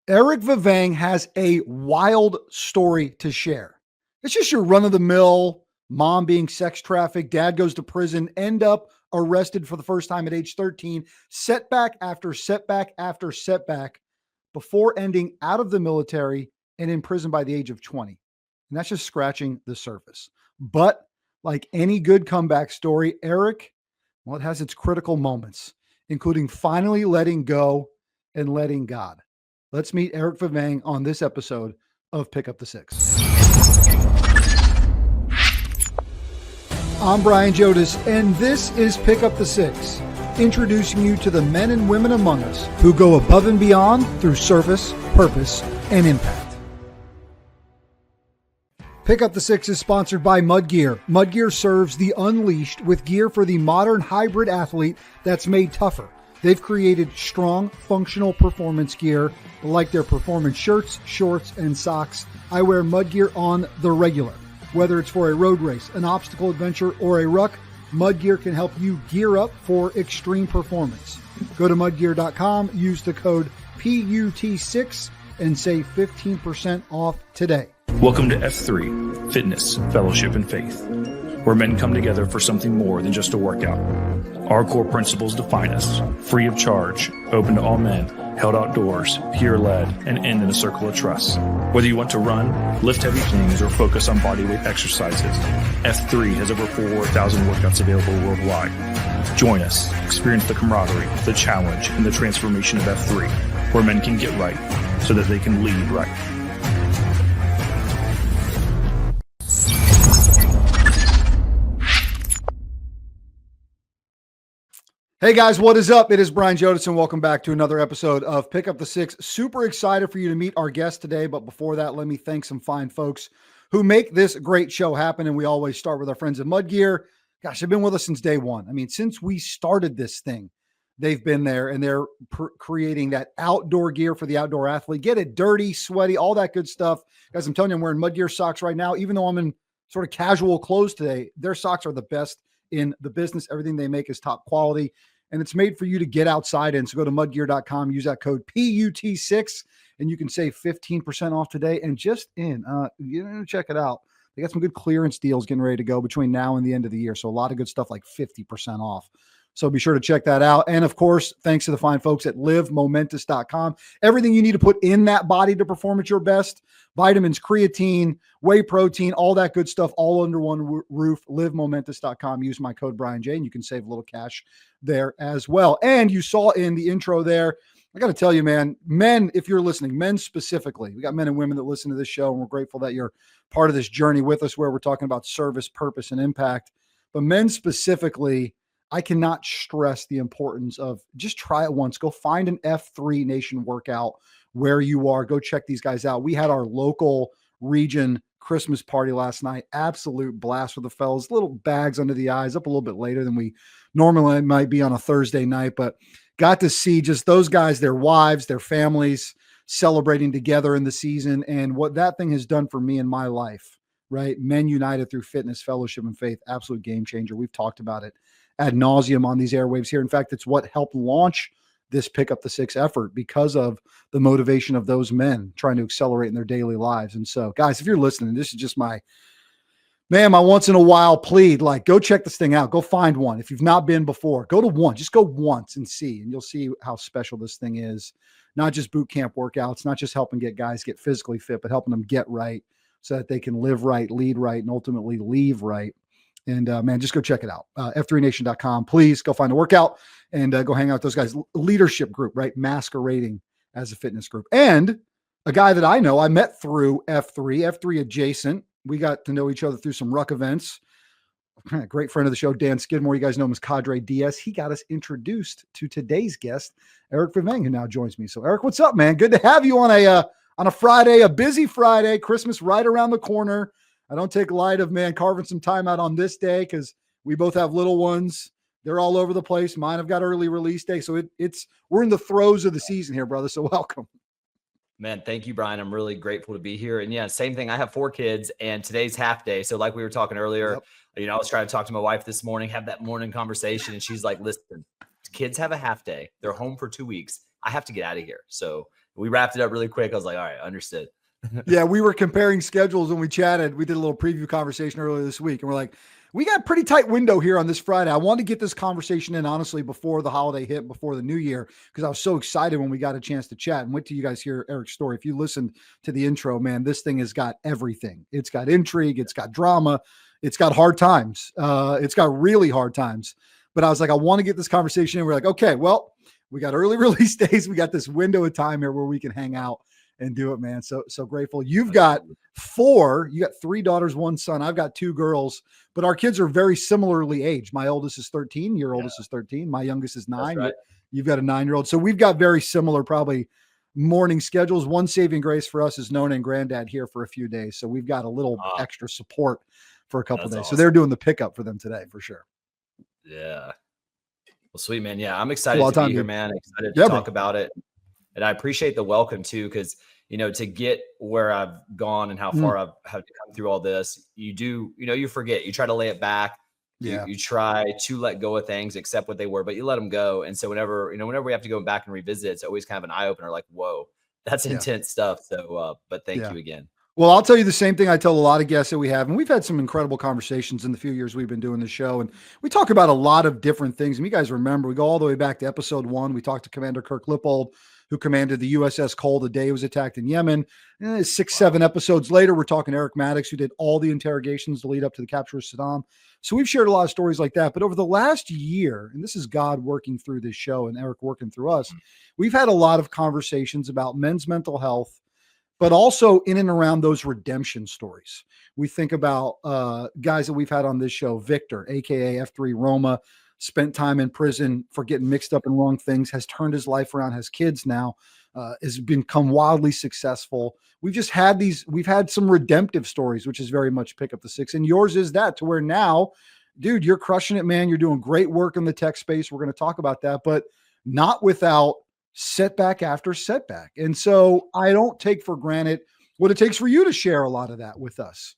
Eric Vevang has a wild story to share. It's just your run-of-the-mill mom being sex trafficked, dad goes to prison, end up arrested for the first time at age 13, setback after setback after setback before ending out of the military and in prison by the age of 20. And that's just scratching the surface. But like any good comeback story, Eric, well, it has its critical moments, including finally letting go and letting God. Let's meet Eric Vevang on this episode of Pick Up the Six. I'm Brian Jodas, and this is Pick Up the Six, introducing you to the men and women among us who go above and beyond through service, purpose, and impact. Pick Up the Six is sponsored by Mud Gear. Mud Gear serves the unleashed with gear for the modern hybrid athlete that's made tougher. They've created strong, functional performance gear like their performance shirts, shorts, and socks. I wear Mud Gear on the regular. Whether it's for a road race, an obstacle adventure, or a ruck, Mud Gear can help you gear up for extreme performance. Go to mudgear.com, use the code PUT6, and save 15% off today. Welcome to F3, Fitness, Fellowship, and Faith, where men come together for something more than just a workout. Our core principles define us: free of charge, open to all men, held outdoors, peer-led, and end in a circle of trust. Whether you want to run, lift heavy things, or focus on bodyweight exercises, F3 has over 4,000 workouts available worldwide. Join us, experience the camaraderie, the challenge, and the transformation of F3, where men can get right so that they can lead right. Hey guys, what is up? It is Brian Jodas, and welcome back to another episode of Pick Up the Six. Super excited for you to meet our guest today, but before that, let me thank some fine folks who make this great show happen, and we always start with our friends at Mud Gear. Gosh, they've been with us since day one. I mean, since we started this thing, they've been there, and they're creating that outdoor gear for the outdoor athlete. Get it dirty, sweaty, all that good stuff. Guys, I'm telling you, I'm wearing Mud Gear socks right now. Even though I'm in sort of casual clothes today, their socks are the best in the business. Everything they make is top quality, and it's made for you to get outside in. So go to mudgear.com, use that code PUT6, and you can save 15% off today. And just check it out. They got some good clearance deals getting ready to go between now and the end of the year. So a lot of good stuff, like 50% off. So be sure to check that out. And of course, thanks to the fine folks at livemomentus.com. Everything you need to put in that body to perform at your best: vitamins, creatine, whey protein, all that good stuff, all under one roof. Livemomentus.com. Use my code Brian J, and you can save a little cash there as well. And you saw in the intro there, I got to tell you, man, men, if you're listening, men specifically, we got men and women that listen to this show, and we're grateful that you're part of this journey with us, where we're talking about service, purpose, and impact. But men specifically, I cannot stress the importance of just try it once. Go find an F3 Nation workout where you are. Go check these guys out. We had our local region Christmas party last night. Absolute blast with the fellas. Little bags under the eyes, up a little bit later than we normally might be on a Thursday night, but got to see just those guys, their wives, their families celebrating together in the season, and what that thing has done for me in my life, right? Men united through fitness, fellowship, and faith. Absolute game changer. We've talked about it ad nauseum on these airwaves here. In fact, it's what helped launch this Pick Up the Six effort, because of the motivation of those men trying to accelerate in their daily lives. And so, guys, if you're listening, this is just my once in a while plea. Like, go check this thing out. Go find one. If you've not been before, go to one. Just go once and see, and you'll see how special this thing is. Not just boot camp workouts, not just helping guys get physically fit, but helping them get right so that they can live right, lead right, and ultimately leave right. And man, just go check it out. F3nation.com. Please go find a workout and go hang out with those guys. Leadership group, right? Masquerading as a fitness group. And a guy that I know, I met through F3 adjacent. We got to know each other through some ruck events. A great friend of the show, Dan Skidmore. You guys know him as Cadre Diaz. He got us introduced to today's guest, Eric Vevang, who now joins me. So Eric, what's up, man? Good to have you on a Friday, a busy Friday, Christmas right around the corner. I don't take light of, man, carving some time out on this day, because we both have little ones. They're all over the place. Mine have got early release day. So we're in the throes of the season here, brother. So welcome. Man, thank you, Brian. I'm really grateful to be here. And yeah, same thing. I have 4 kids, and today's half day. So like we were talking earlier, I was trying to talk to my wife this morning, have that morning conversation. And she's like, listen, kids have a half day. They're home for 2 weeks. I have to get out of here. So We wrapped it up really quick. I was like, all right, understood. Yeah, we were comparing schedules when we chatted. We did a little preview conversation earlier this week, and we're like, we got a pretty tight window here on this Friday. I wanted to get this conversation in, honestly, before the holiday hit, before the new year, because I was so excited when we got a chance to chat. And wait till you guys hear Eric's story. If you listened to the intro, man, this thing has got everything. It's got intrigue. It's got drama. It's got hard times. It's got really hard times. But I was like, I want to get this conversation in. We're like, okay, well, we got early release days. We got this window of time here where we can hang out and do it, man. So grateful. You've got you got 3 daughters, 1 son. I've got 2 girls, but our kids are very similarly aged. My oldest is 13. Your oldest is 13. My youngest is 9. Right. You've got a 9-year-old. So we've got very similar, probably morning schedules. One saving grace for us is Nona and Granddad here for a few days. So we've got a little extra support for a couple of days. Awesome. So they're doing the pickup for them today for sure. Yeah. Well, sweet, man. Yeah. I'm excited to be here, man. Excited to talk about it. And I appreciate the welcome too, because, to get where I've gone and how far I've had to come through all this, you forget, you try to lay it back. You try to let go of things, accept what they were, but you let them go. And so whenever we have to go back and revisit, it's always kind of an eye opener, like, whoa, that's intense stuff. So, but thank you again. Well, I'll tell you the same thing I tell a lot of guests that we have, and we've had some incredible conversations in the few years we've been doing the show, and we talk about a lot of different things. And you guys remember, we go all the way back to episode 1. We talked to Commander Kirk Lippold, who commanded the USS Cole the day it was attacked in Yemen. And 6-7 episodes later, we're talking Eric Maddox, who did all the interrogations to lead up to the capture of Saddam. So we've shared a lot of stories like that. But over the last year, and this is God working through this show and Eric working through us, we've had a lot of conversations about men's mental health, but also in and around those redemption stories. We think about guys that we've had on this show, Victor, AKA F3 Roma, spent time in prison for getting mixed up in wrong things, has turned his life around, has kids now, has become wildly successful. We've had some redemptive stories, which is very much Pick Up the Six. And yours is that, to where now, dude, you're crushing it, man. You're doing great work in the tech space. We're going to talk about that, but not without setback after setback. And so I don't take for granted what it takes for you to share a lot of that with us.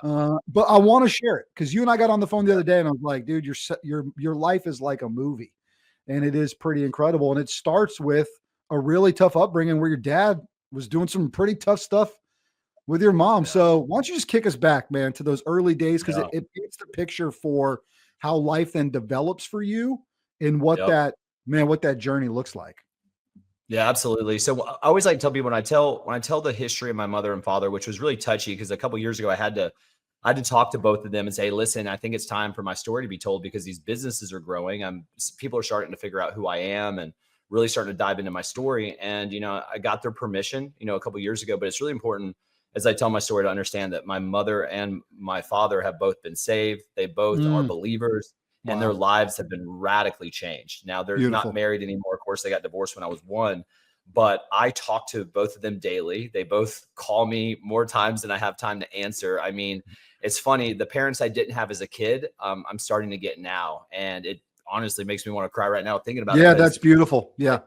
But I want to share it because you and I got on the phone the other day and I was like, dude, your life is like a movie, and it is pretty incredible. And it starts with a really tough upbringing where your dad was doing some pretty tough stuff with your mom. So why don't you just kick us back, man, to those early days? Because it paints the picture for how life then develops for you and what that journey looks like. Yeah, absolutely. So I always like to tell people when I tell the history of my mother and father, which was really touchy because a couple of years ago I had to talk to both of them and say, listen, I think it's time for my story to be told because these businesses are growing. People are starting to figure out who I am and really starting to dive into my story. And, I got their permission, a couple of years ago, but it's really important as I tell my story to understand that my mother and my father have both been saved. They both are believers. And their lives have been radically changed. Now they're not married anymore. Of course, they got divorced when I was 1, but I talk to both of them daily. They both call me more times than I have time to answer. I mean, it's funny. The parents I didn't have as a kid, I'm starting to get now. And it honestly makes me want to cry right now thinking about it. Yeah, that's beautiful. Yeah.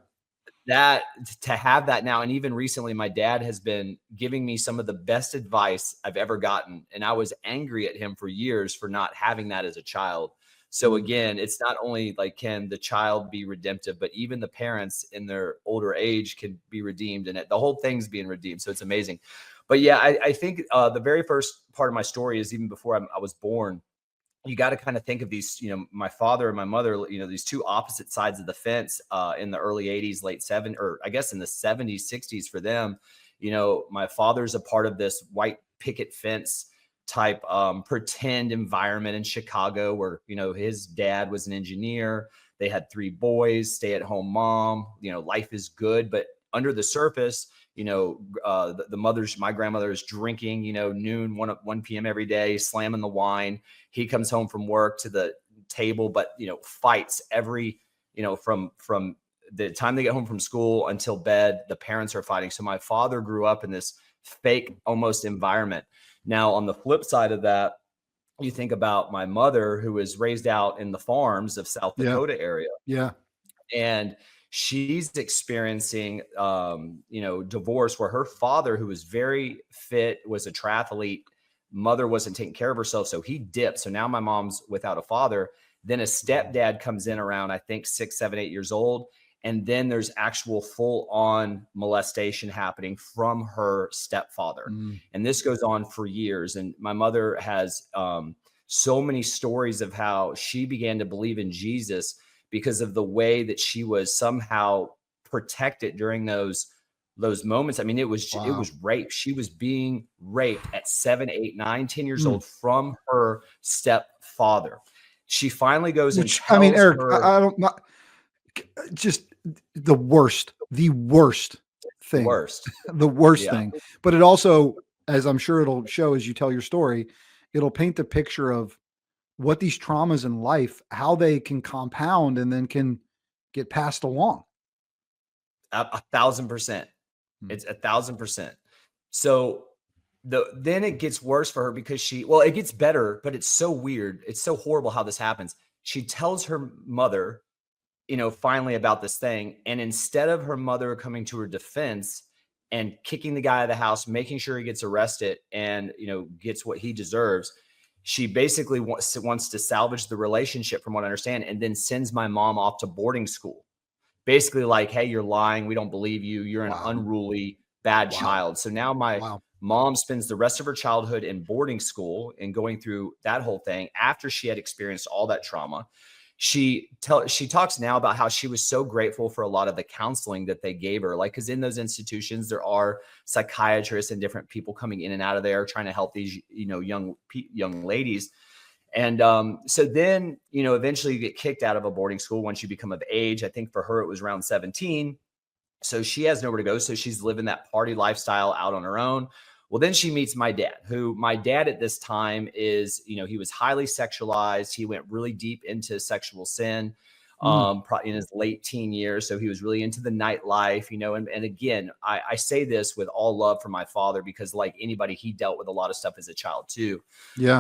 That to have that now. And even recently, my dad has been giving me some of the best advice I've ever gotten. And I was angry at him for years for not having that as a child. So again, it's not only like, can the child be redemptive, but even the parents in their older age can be redeemed, and the whole thing's being redeemed. So it's amazing. But yeah, I think the very first part of my story is even before I was born. You got to kind of think of these, my father and my mother, these two opposite sides of the fence in the early 80s, late 70s, or I guess in the 70s, 60s for them. My father's a part of this white picket fence type pretend environment in Chicago where, his dad was an engineer. They had 3 boys, stay-at-home mom, life is good. But under the surface, my grandmother is drinking, noon, 1 p.m. every day, slamming the wine. He comes home from work to the table, but, fights every, from the time they get home from school until bed, the parents are fighting. So my father grew up in this fake almost environment. Now, on the flip side of that, you think about my mother, who was raised out in the farms of South Dakota area. Yeah. And she's experiencing, divorce where her father, who was very fit, was a triathlete. Mother wasn't taking care of herself, so he dipped. So now my mom's without a father. Then a stepdad comes in around, I think, 6, 7, 8 years old. And then there's actual full on molestation happening from her stepfather. And this goes on for years. And my mother has so many stories of how she began to believe in Jesus because of the way that she was somehow protected during those moments. I mean, it was rape. She was being raped at 7, 8, 9, 10 years old from her stepfather. She finally goes and tells, I mean, Eric, her, I don't not just the worst thing, the worst thing. But it also, as I'm sure it'll show as you tell your story, it'll paint the picture of what these traumas in life, how they can compound and then can get passed along. 1,000%. It's 1,000%. So then it gets worse for her because it gets better, but it's so weird. It's so horrible how this happens. She tells her mother, finally about this thing. And instead of her mother coming to her defense and kicking the guy out of the house, making sure he gets arrested and, gets what he deserves, she basically wants to salvage the relationship from what I understand, and then sends my mom off to boarding school. Basically like, hey, you're lying. We don't believe you. You're an unruly, bad child. So now my mom spends the rest of her childhood in boarding school and going through that whole thing after she had experienced all that trauma. She talks now about how she was so grateful for a lot of the counseling that they gave her, like, because in those institutions there are psychiatrists and different people coming in and out of there trying to help these young ladies. And so then eventually you get kicked out of a boarding school once you become of age. I think for her it was around 17, so she has nowhere to go, so she's living that party lifestyle out on her own. Well, then she meets my dad, who my dad at this time is, he was highly sexualized. He went really deep into sexual sin probably in his late teen years. So he was really into the nightlife, and again, I say this with all love for my father, because like anybody, he dealt with a lot of stuff as a child too. Yeah.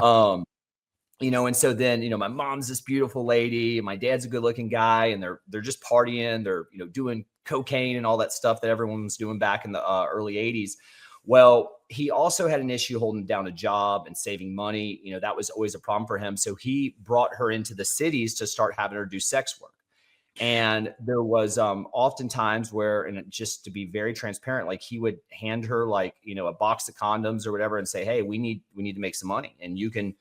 And so then, my mom's this beautiful lady, my dad's a good looking guy, and they're just partying. They're, doing cocaine and all that stuff that everyone was doing back in the early 80s. Well, he also had an issue holding down a job and saving money. That was always a problem for him. So he brought her into the cities to start having her do sex work. And there was oftentimes where, and just to be very transparent, like he would hand her like, a box of condoms or whatever and say, hey, we need to make some money, and you can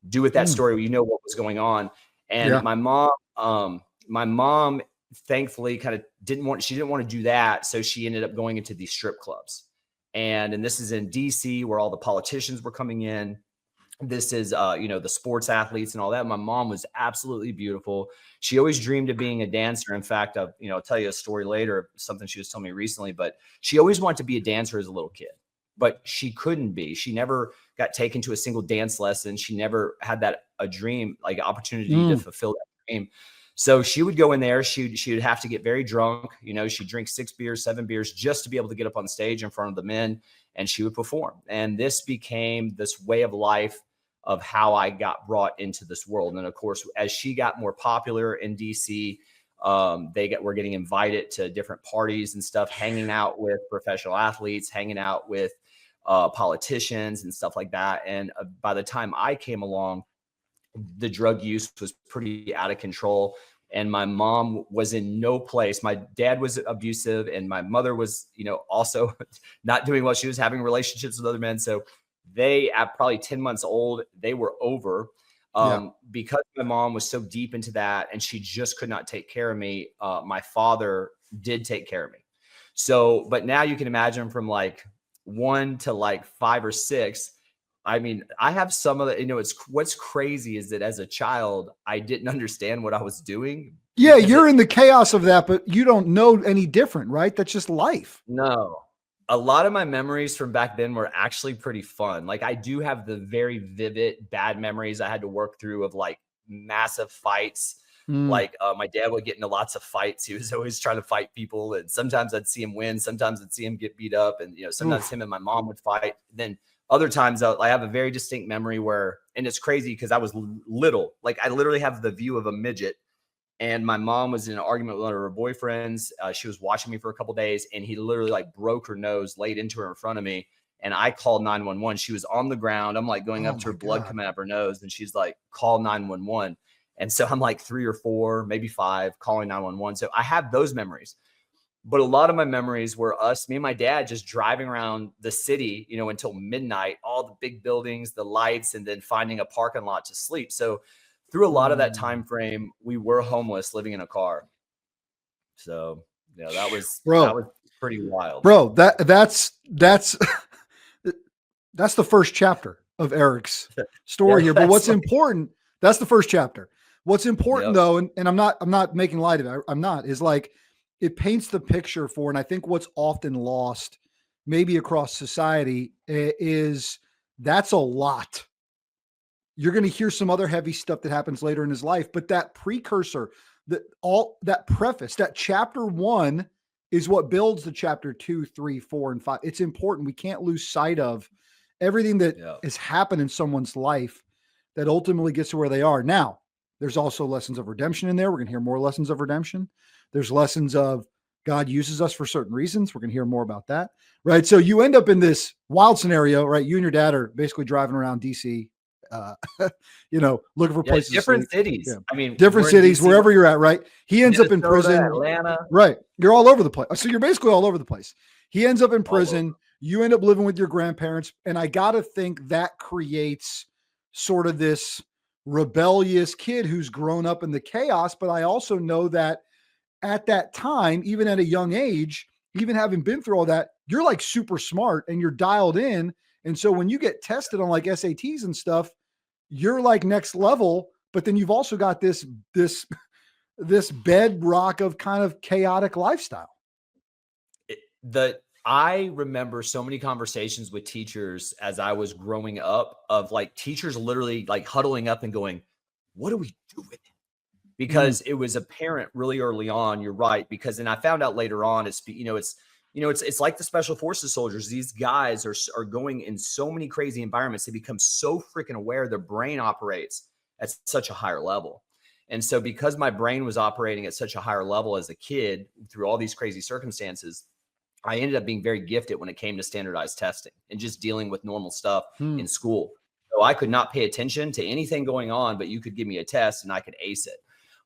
do with that story, what was going on. And my mom thankfully kind of didn't want to do that. So she ended up going into these strip clubs. And this is in DC, where all the politicians were coming in. This is, the sports athletes and all that. My mom was absolutely beautiful. She always dreamed of being a dancer. In fact, I'll tell you a story later, something she was telling me recently, but she always wanted to be a dancer as a little kid, but she couldn't be. She never got taken to a single dance lesson. She never had a dream, like opportunity to fulfill that dream. So she would go in there. She would have to get very drunk. She'd drink 6 beers, 7 beers just to be able to get up on stage in front of the men, and she would perform. And this became this way of life of how I got brought into this world. And of course, as she got more popular in DC, were getting invited to different parties and stuff, hanging out with professional athletes, hanging out with politicians and stuff like that. And by the time I came along, the drug use was pretty out of control, and my mom was in no place. My dad was abusive, and my mother was, also not doing well. She was having relationships with other men. So they, at probably 10 months old, they were over because my mom was so deep into that, and she just could not take care of me. My father did take care of me. So, but now you can imagine from like 1 to like 5 or 6, I mean, I have some of the, what's crazy is that as a child, I didn't understand what I was doing. Yeah. You're in the chaos of that, but you don't know any different, right? That's just life. No, a lot of my memories from back then were actually pretty fun. Like I do have the very vivid bad memories I had to work through of like massive fights. Like my dad would get into lots of fights. He was always trying to fight people, and sometimes I'd see him win. Sometimes I'd see him get beat up, and sometimes him and my mom would fight. Then other times I have a very distinct memory where, and it's crazy because I was little, like I literally have the view of a midget, and my mom was in an argument with one of her boyfriends. She was watching me for a couple of days, and he literally like broke her nose, laid into her in front of me. And I called 911. She was on the ground. I'm like going up to her, blood coming out of her nose. And she's like, call 911. And so I'm like 3 or 4, maybe 5, calling 911. So I have those memories. But a lot of my memories were me and my dad just driving around the city, until midnight, all the big buildings, the lights, and then finding a parking lot to sleep. So through a lot of that time frame, we were homeless, living in a car. So that was pretty wild. Bro, that's that's the first chapter of Eric's story here. But what's important, that's the first chapter. What's important though, and I'm not making light of it. I'm not, is like, it paints the picture for, and I think what's often lost maybe across society is that's a lot. You're going to hear some other heavy stuff that happens later in his life, but that precursor, that preface, that chapter 1 is what builds the chapter 2, 3, 4, and 5. It's important. We can't lose sight of everything that has happened in someone's life that ultimately gets to where they are. Now, there's also lessons of redemption in there. We're going to hear more lessons of redemption. There's lessons of God uses us for certain reasons. We're going to hear more about that, right? So you end up in this wild scenario, right? You and your dad are basically driving around DC, looking for places. Different cities. Yeah. I mean, different cities, DC, wherever you're at, right? He ends up in prison. Atlanta. Right. You're all over the place. So you're basically all over the place. He ends up in prison. You end up living with your grandparents. And I got to think that creates sort of this rebellious kid who's grown up in the chaos. But I also know that at that time, even at a young age, even having been through all that, you're like super smart and you're dialed in. And so when you get tested on like SATs and stuff, you're like next level, but then you've also got this bedrock of kind of chaotic lifestyle. I remember so many conversations with teachers as I was growing up of like teachers literally like huddling up and going, what do we do with it? Because it was apparent really early on. You're right. Because then I found out later on, it's like the special forces soldiers. These guys are going in so many crazy environments. They become so freaking aware. Their brain operates at such a higher level. And so because my brain was operating at such a higher level as a kid through all these crazy circumstances, I ended up being very gifted when it came to standardized testing and just dealing with normal stuff in school. So I could not pay attention to anything going on, but you could give me a test and I could ace it.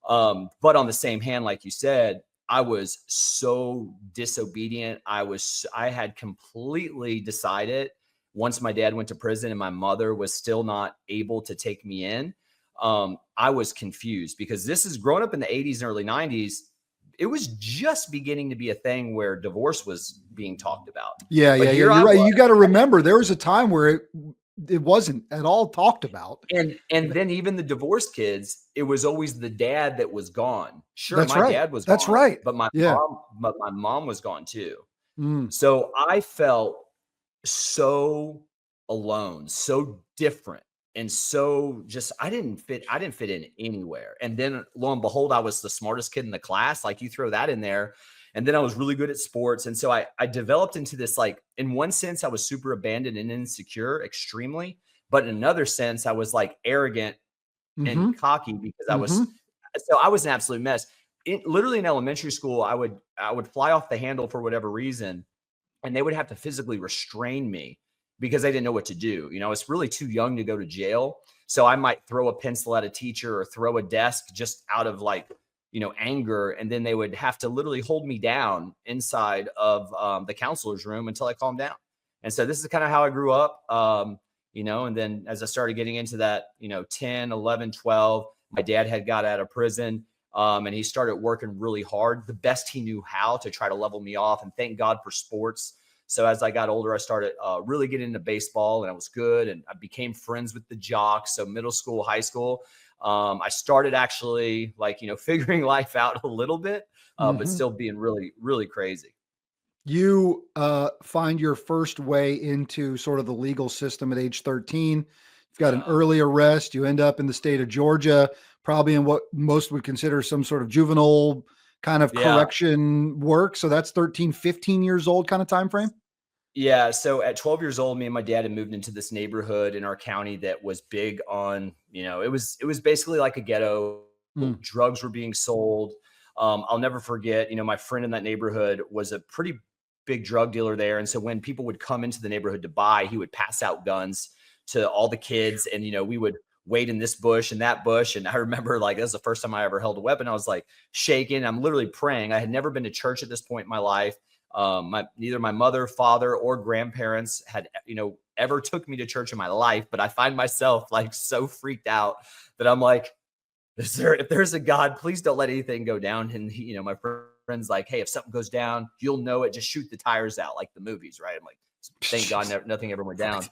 But on the same hand, like you said, I was so disobedient. I had completely decided once my dad went to prison and my mother was still not able to take me in. I was confused because this is growing up in the 80s and early 90s. It was just beginning to be a thing where divorce was being talked about. Yeah. You're right. You got to remember there was a time where it wasn't at all talked about. And then even the divorced kids, it was always the dad that was gone. Sure, That's my right. dad was That's gone, right. but my mom was gone too. Mm. So I felt so alone, so different. And so just, I didn't fit in anywhere. And then lo and behold, I was the smartest kid in the class. Like you throw that in there. And then I was really good at sports. And so I developed into this, like, in one sense, I was super abandoned and insecure, extremely. But in another sense, I was like arrogant and cocky because I was an absolute mess. Literally in elementary school, I would fly off the handle for whatever reason. And they would have to physically restrain me because I didn't know what to do. I was really too young to go to jail. So I might throw a pencil at a teacher or throw a desk just out of like, anger. And then they would have to literally hold me down inside of the counselor's room until I calmed down. And so this is kind of how I grew up, and then as I started getting into that, 10, 11, 12, my dad had got out of prison and he started working really hard, the best he knew how, to try to level me off. And thank God for sports. So as I got older, I started really getting into baseball, and I was good. And I became friends with the jocks. So middle school, high school, I started actually figuring life out a little bit, but still being really, really crazy. You find your first way into sort of the legal system at age 13. You've got an early arrest. You end up in the state of Georgia, probably in what most would consider some sort of juvenile kind of correction work. So that's 13, 15 years old kind of time frame. Yeah. So at 12 years old, me and my dad had moved into this neighborhood in our county that was big on, it was basically like a ghetto. Drugs were being sold. I'll never forget, my friend in that neighborhood was a pretty big drug dealer there. And so when people would come into the neighborhood to buy, he would pass out guns to all the kids. And, we would wait in this bush and that bush. And I remember like, that was the first time I ever held a weapon. I was like shaking. I'm literally praying. I had never been to church at this point in my life. Neither my mother, father, or grandparents had, ever took me to church in my life, but I find myself like so freaked out that I'm like, if there's a God, please don't let anything go down. And my friend's like, hey, if something goes down, you'll know it. Just shoot the tires out, like the movies, right? I'm like, thank God, nothing ever went down.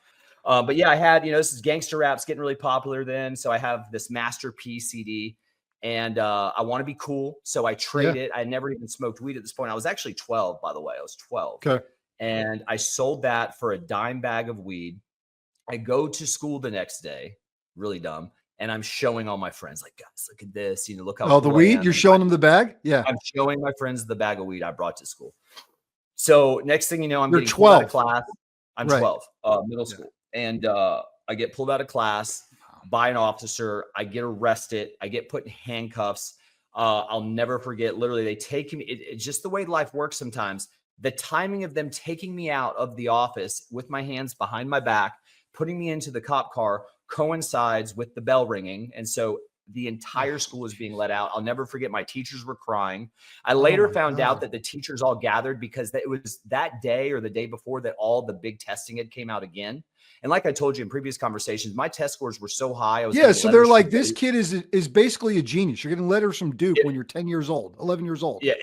But yeah, I had, this is gangster rap's getting really popular then. So I have this Master P CD, and I want to be cool. So I trade it. I never even smoked weed at this point. I was actually 12, by the way. I was 12. Okay. And I sold that for a dime bag of weed. I go to school the next day, really dumb. And I'm showing all my friends, like, guys, look at this. Look how the weed. You're showing them the bag. Yeah. I'm showing my friends the bag of weed I brought to school. So next thing you know, I'm You're getting pulled out 12. of class. I'm Right. 12, middle school. And I get pulled out of class by an officer. I get arrested. I get put in handcuffs. I'll never forget. Literally, they take me. It's just the way life works sometimes. The timing of them taking me out of the office with my hands behind my back, putting me into the cop car, coincides with the bell ringing. And so the entire school is being let out. I'll never forget, my teachers were crying. I later found out that the teachers all gathered because it was that day or the day before that all the big testing had came out again. And like I told you in previous conversations, my test scores were so high. So they're like, this kid is basically a genius. You're getting letters from Duke when you're 10 years old, 11 years old. Yeah,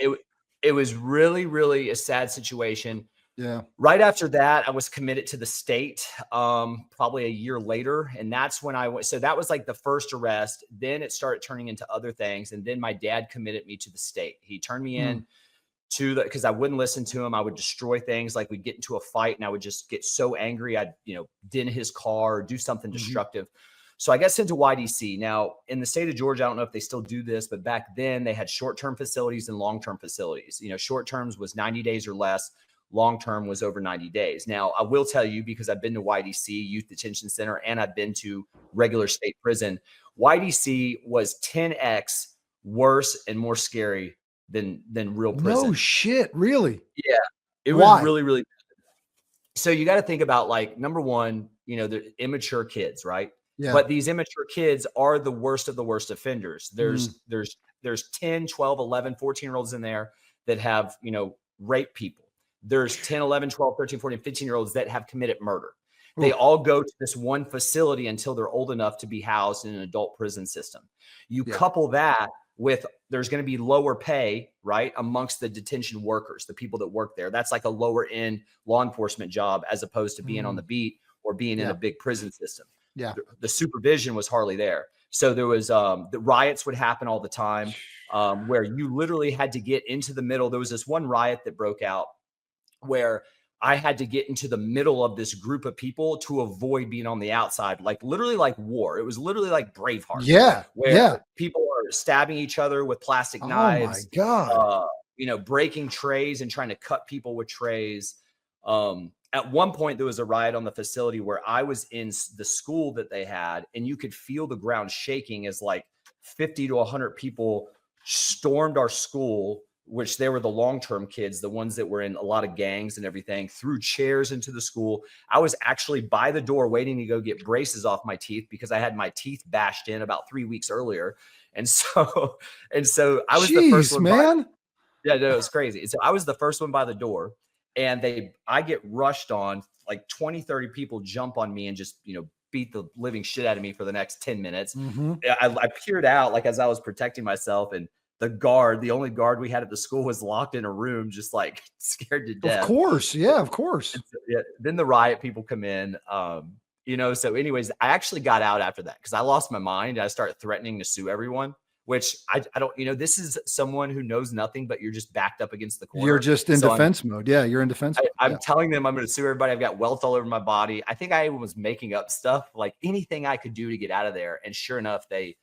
it was really, really a sad situation. Yeah. Right after that, I was committed to the state probably a year later. And that's when I went. So that was like the first arrest. Then it started turning into other things. And then my dad committed me to the state. He turned me in because I wouldn't listen to him. I would destroy things. Like we'd get into a fight and I would just get so angry. I'd, dent his car or do something destructive. So I got sent to YDC. Now in the state of Georgia, I don't know if they still do this, but back then they had short-term facilities and long-term facilities. Short terms was 90 days or less. Long-term was over 90 days. Now, I will tell you, because I've been to YDC, Youth Detention Center, and I've been to regular state prison, YDC was 10x worse and more scary than real prison. No shit, really? Yeah. It was really, really bad. So you got to think about, like, number one, the immature kids, right? Yeah. But these immature kids are the worst of the worst offenders. There's 10, 12, 11, 14-year-olds in there that have, raped people. There's 10, 11, 12, 13, 14, 15-year-olds that have committed murder. They all go to this one facility until they're old enough to be housed in an adult prison system. You couple that with there's going to be lower pay, right, amongst the detention workers, the people that work there. That's like a lower end law enforcement job as opposed to being on the beat or being in a big prison system. Yeah. The supervision was hardly there. So there was the riots would happen all the time where you literally had to get into the middle. There was this one riot that broke out where I had to get into the middle of this group of people to avoid being on the outside, like literally like war. It was literally like Braveheart. Yeah. Where people are stabbing each other with plastic knives. Oh my God. Breaking trays and trying to cut people with trays. At one point, there was a riot on the facility where I was in the school that they had, and you could feel the ground shaking as like 50 to 100 people stormed our school, which they were the long-term kids, the ones that were in a lot of gangs and everything, threw chairs into the school. I was actually by the door waiting to go get braces off my teeth because I had my teeth bashed in about 3 weeks earlier. And so I was the first one. Man. It was crazy. So I was the first one by the door, and I get rushed on, like 20, 30 people jump on me and just, beat the living shit out of me for the next 10 minutes. I peered out like as I was protecting myself, and the only guard we had at the school was locked in a room, just like scared to death. Of course. Yeah, of course. Then the riot people come in, so anyways, I actually got out after that because I lost my mind. I started threatening to sue everyone, which I don't, this is someone who knows nothing, but you're just backed up against the corner. You're just in defense mode. Yeah. You're in defense mode. I'm telling them I'm going to sue everybody. I've got welts all over my body. I think I was making up stuff, like anything I could do to get out of there. And sure enough, they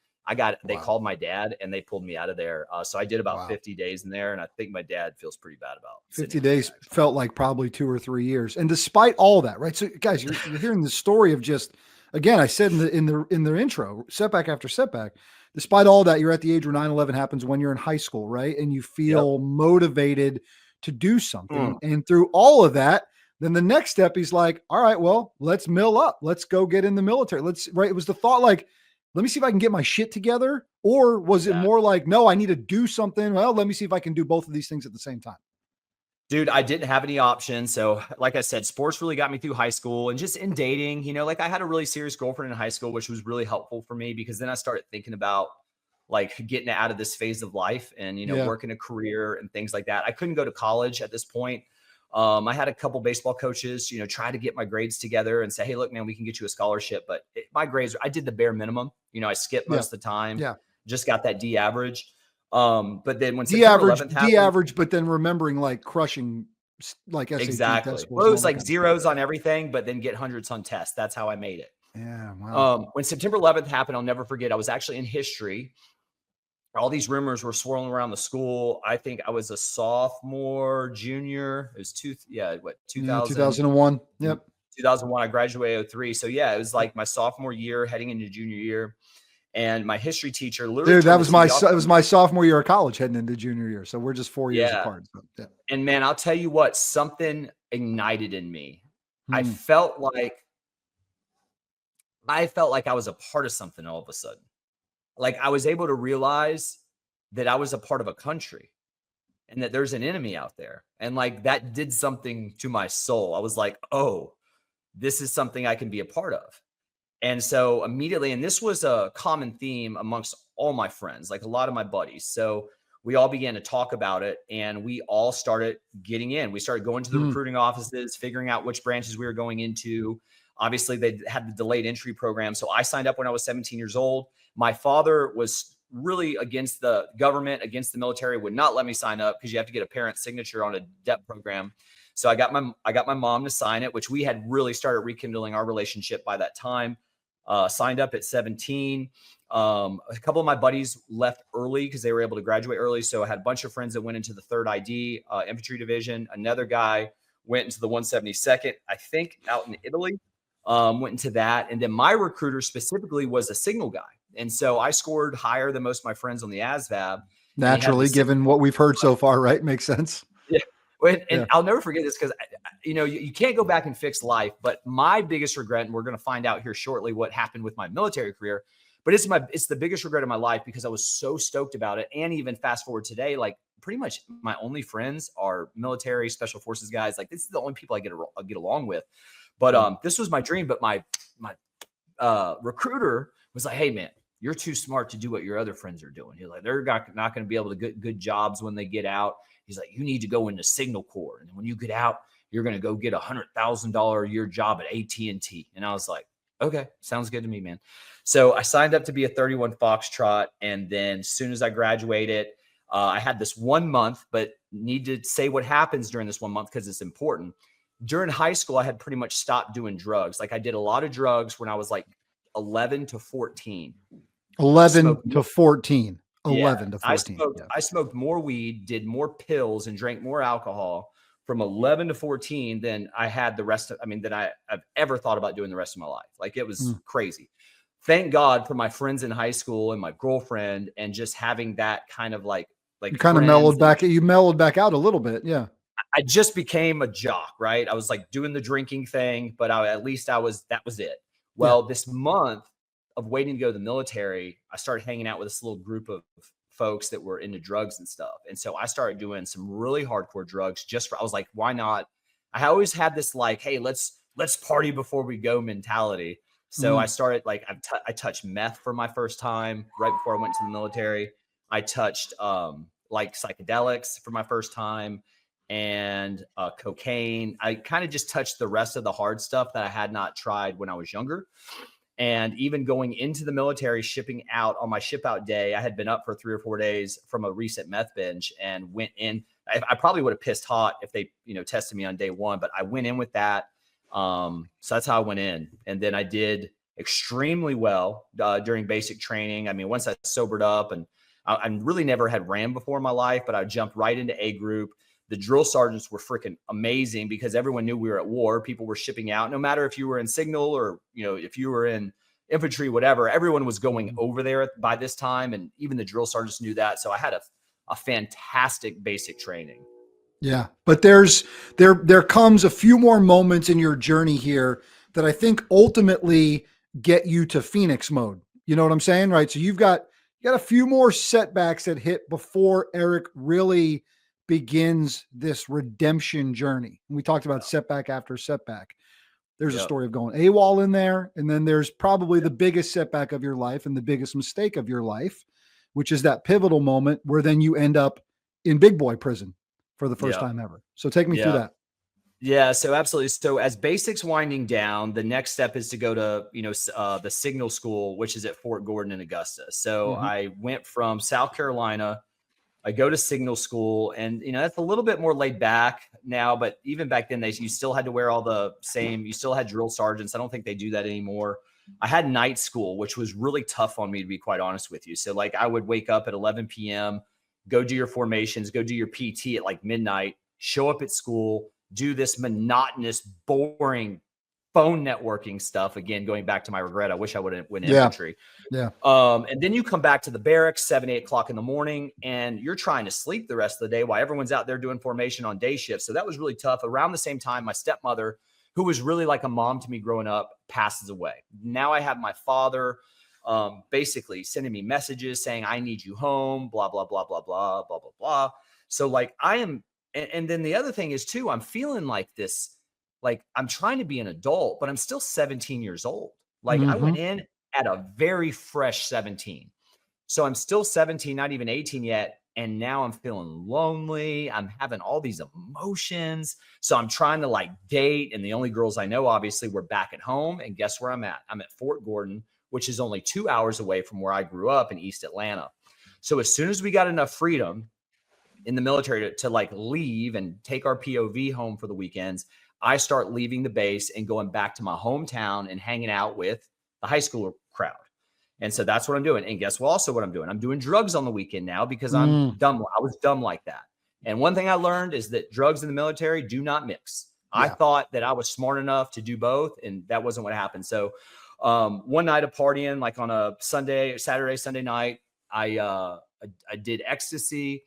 called my dad and they pulled me out of there. So I did about 50 days in there. And I think my dad feels pretty bad about 50 days felt like probably 2 or 3 years. And despite all that, right? So guys, you're hearing the story of just, again, I said in the intro, setback after setback, despite all that, you're at the age where 9/11 happens when you're in high school, right? And you feel motivated to do something. And through all of that, then the next step, he's like, all right, well, let's mill up. Let's go get in the military. Right. It was the thought, like, let me see if I can get my shit together? Or was it more like, no, I need to do something. Well, let me see if I can do both of these things at the same time. Dude, I didn't have any options. So like I said, sports really got me through high school, and just in dating, you know, like I had a really serious girlfriend in high school, which was really helpful for me because then I started thinking about like getting out of this phase of life and, you know, working a career and things like that. I couldn't go to college at this point. I had a couple baseball coaches, you know, try to get my grades together and say, hey, look, man, we can get you a scholarship. But my grades, I did the bare minimum. You know, I skipped most of the time. Just got that D average. But then when September 11th happened, D average, but then remembering like crushing like SAT exactly. test scores. Well, it was like zeros on everything, but then get hundreds on tests. That's how I made it. Yeah. Wow. When September 11th happened, I'll never forget. I was actually in history. All these rumors were swirling around the school. I think I was a sophomore, junior. It was 2001. Yep. 2001. I graduated 2003. So yeah, it was like my sophomore year heading into junior year. And my history teacher literally, dude, it was my sophomore year of college heading into junior year. So we're just 4 years apart. So, And man, I'll tell you what, something ignited in me. I felt like I was a part of something all of a sudden. Like I was able to realize that I was a part of a country and that there's an enemy out there. And like that did something to my soul. I was like, oh, this is something I can be a part of. And so immediately, and this was a common theme amongst all my friends, like a lot of my buddies. So we all began to talk about it and we all started getting in. We started going to the recruiting offices, figuring out which branches we were going into. Obviously, they had the delayed entry program. So I signed up when I was 17 years old. My father was really against the government, against the military, would not let me sign up because you have to get a parent's signature on a DEP program. So I got my mom to sign it, which we had really started rekindling our relationship by that time. Signed up at 17. A couple of my buddies left early because they were able to graduate early. So I had a bunch of friends that went into the 3rd ID infantry division. Another guy went into the 172nd, I think out in Italy, went into that. And then my recruiter specifically was a signal guy. And so I scored higher than most of my friends on the ASVAB. Naturally, given what we've heard so far, right? Makes sense. Yeah. And I'll never forget this because, you know, you can't go back and fix life. But my biggest regret, and we're going to find out here shortly what happened with my military career, but it's the biggest regret of my life because I was so stoked about it. And even fast forward today, like pretty much my only friends are military special forces guys. Like this is the only people I get along with. But this was my dream. But my recruiter was like, hey, man, you're too smart to do what your other friends are doing. He's like, they're not going to be able to get good jobs when they get out. He's like, you need to go into Signal Corps. And when you get out, you're going to go get $100,000 a year job at AT&T. And I was like, okay, sounds good to me, man. So I signed up to be a 31 Foxtrot. And then as soon as I graduated, I had this 1 month, but need to say what happens during this 1 month because it's important. During high school, I had pretty much stopped doing drugs. Like I did a lot of drugs when I was like 11 to 14. 11 to 14. I smoked more weed, did more pills, and drank more alcohol from 11 to 14 than I had than I've ever thought about doing the rest of my life. Like it was crazy. Thank God for my friends in high school and my girlfriend and just having that kind of like you kind of mellowed back out a little bit. Yeah. I just became a jock, right? I was like doing the drinking thing, but that was it. Well, this month of waiting to go to the military, I started hanging out with this little group of folks that were into drugs and stuff. And so I started doing some really hardcore drugs I was like, why not? I always had this like, hey, let's party before we go mentality. So I started like, I touched meth for my first time right before I went to the military. I touched like psychedelics for my first time and cocaine. I kind of just touched the rest of the hard stuff that I had not tried when I was younger. And even going into the military, shipping out on my ship out day, I had been up for 3 or 4 days from a recent meth binge and went in. I probably would have pissed hot if they, tested me on day 1, but I went in with that. So that's how I went in. And then I did extremely well during basic training. I mean, once I sobered up and I really never had ran before in my life, but I jumped right into A group. The drill sergeants were freaking amazing because everyone knew we were at war. People were shipping out, no matter if you were in signal or, if you were in infantry, whatever, everyone was going over there by this time. And even the drill sergeants knew that. So I had a fantastic basic training. Yeah. But there comes a few more moments in your journey here that I think ultimately get you to Phoenix mode. You know what I'm saying? Right. So you got a few more setbacks that hit before Eric really begins this redemption journey. And we talked about setback after setback. There's a story of going AWOL in there. And then there's probably the biggest setback of your life and the biggest mistake of your life, which is that pivotal moment where then you end up in big boy prison for the first time ever. So take me through that. Yeah, so absolutely. So as basics winding down, the next step is to go to, the signal school, which is at Fort Gordon in Augusta. So I went from South Carolina. I go to signal school, and, that's a little bit more laid back now, but even back then you still had to wear all the same, you still had drill sergeants. I don't think they do that anymore. I had night school, which was really tough on me, to be quite honest with you. So like I would wake up at 11 p.m., go do your formations, go do your PT at like midnight, show up at school, do this monotonous, boring phone networking stuff. Again, going back to my regret, I wish I would have went infantry. Yeah. And then you come back to the barracks 7, 8 o'clock in the morning, and you're trying to sleep the rest of the day while everyone's out there doing formation on day shifts. So that was really tough. Around the same time, my stepmother, who was really like a mom to me growing up, passes away. Now I have my father basically sending me messages saying, I need you home, blah, blah, blah, blah, blah, blah, blah, blah. So like I am. And then the other thing is too, I'm feeling like this, like I'm trying to be an adult, but I'm still 17 years old. Like I went in at a very fresh 17. So I'm still 17, not even 18 yet. And now I'm feeling lonely. I'm having all these emotions. So I'm trying to like date. And the only girls I know, obviously, were back at home. And guess where I'm at? I'm at Fort Gordon, which is only 2 hours away from where I grew up in East Atlanta. So as soon as we got enough freedom in the military to like leave and take our POV home for the weekends, I start leaving the base and going back to my hometown and hanging out with the high school crowd. And so that's what I'm doing. And guess what? Also what I'm doing? I'm doing drugs on the weekend now because I'm dumb. I was dumb like that. And one thing I learned is that drugs in the military do not mix. Yeah. I thought that I was smart enough to do both, and that wasn't what happened. So one night of partying, like on a Saturday, Sunday night, I did ecstasy.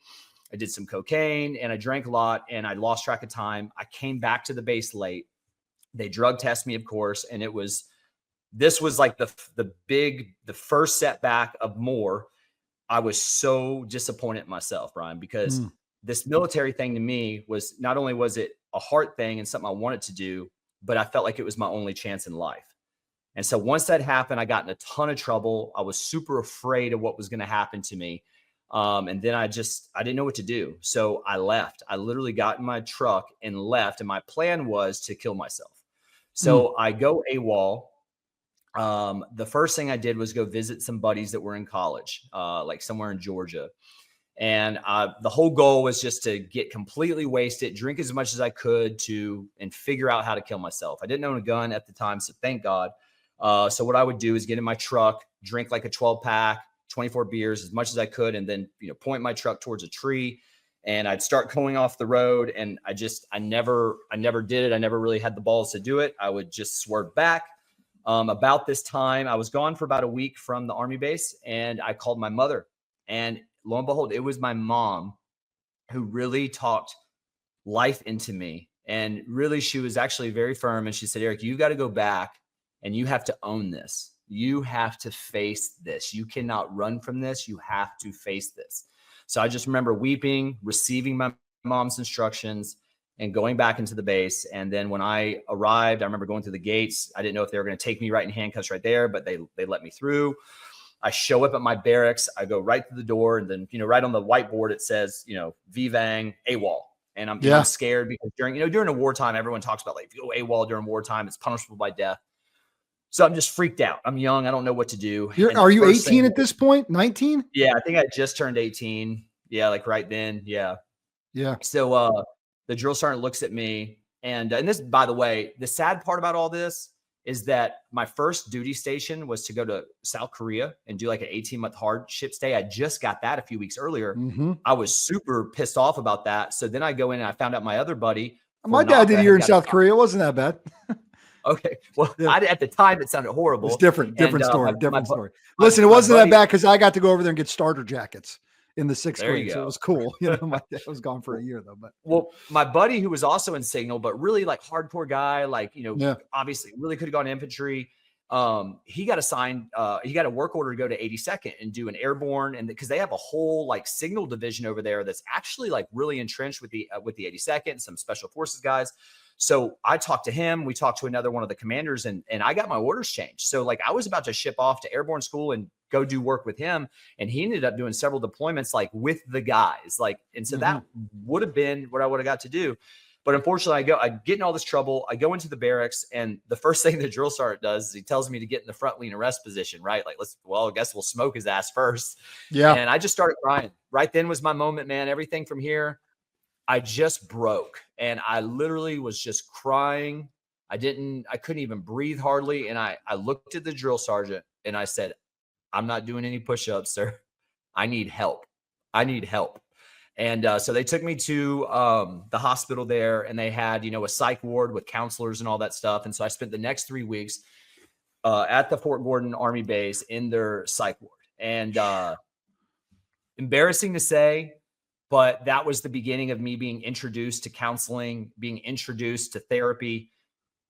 I did some cocaine and I drank a lot and I lost track of time. I came back to the base late. They drug test me, of course. And this was like the first setback of more. I was so disappointed in myself, Brian, because this military thing to me was not only was it a heart thing and something I wanted to do, but I felt like it was my only chance in life. And so once that happened, I got in a ton of trouble. I was super afraid of what was going to happen to me. And then I didn't know what to do. So I left. I literally got in my truck and left. And my plan was to kill myself. So I go AWOL. The first thing I did was go visit some buddies that were in college, like somewhere in Georgia. And the whole goal was just to get completely wasted, drink as much as I could and figure out how to kill myself. I didn't own a gun at the time, so thank God. So what I would do is get in my truck, drink like a 12-pack, 24 beers, as much as I could, and then, point my truck towards a tree, and I'd start going off the road. And I never did it. I never really had the balls to do it. I would just swerve back. About this time, I was gone for about a week from the Army base, and I called my mother, and lo and behold, it was my mom who really talked life into me. And really, she was actually very firm. And she said, Eric, you got to go back and you have to own this. You have to face this. You cannot run from this. You have to face this. So I just remember weeping, receiving my mom's instructions, and going back into the base. And then when I arrived, I remember going through the gates. I didn't know if they were going to take me right in handcuffs right there, but they let me through. I show up at my barracks. I go right to the door, and then, right on the whiteboard, it says, Vevang AWOL. And I'm scared because during a wartime, everyone talks about, like, if you go AWOL during wartime, it's punishable by death. So I'm just freaked out. I'm young. I don't know what to do. Are you 18 at this point? 19? Yeah, I think I just turned 18. Yeah, like right then. Yeah. Yeah. So the drill sergeant looks at me, and this, by the way, the sad part about all this is that my first duty station was to go to South Korea and do like an 18-month hardship stay. I just got that a few weeks earlier. I was super pissed off about that. So then I go in and I found out my other buddy. My dad did a year in South Korea. It wasn't that bad. Okay. Well, at the time, it sounded horrible. It's different story. Listen, it wasn't that bad because I got to go over there and get starter jackets in the 6th grade. So it was cool. My dad was gone for a year though. But my buddy, who was also in signal, but really like hardcore guy, like, obviously really could have gone infantry. he got assigned, he got a work order to go to 82nd and do an airborne. And because they have a whole like signal division over there that's actually like really entrenched with the 82nd and some special forces guys. So I talked to him, we talked to another one of the commanders, and I got my orders changed. So like I was about to ship off to airborne school and go do work with him. And he ended up doing several deployments like with the guys, like, and so that would have been what I would have got to do. But unfortunately, I get in all this trouble. I go into the barracks, and the first thing the drill sergeant does is he tells me to get in the front lean arrest position, right? Like, I guess we'll smoke his ass first. Yeah. And I just started crying. Right then was my moment, man. Everything from here, I just broke. And I literally was just crying. I couldn't even breathe hardly. And I looked at the drill sergeant and I said, I'm not doing any push-ups, sir. I need help. I need help. And so they took me to the hospital there, and they had, a psych ward with counselors and all that stuff. And so I spent the next 3 weeks at the Fort Gordon Army base in their psych ward. And embarrassing to say, but that was the beginning of me being introduced to counseling, being introduced to therapy.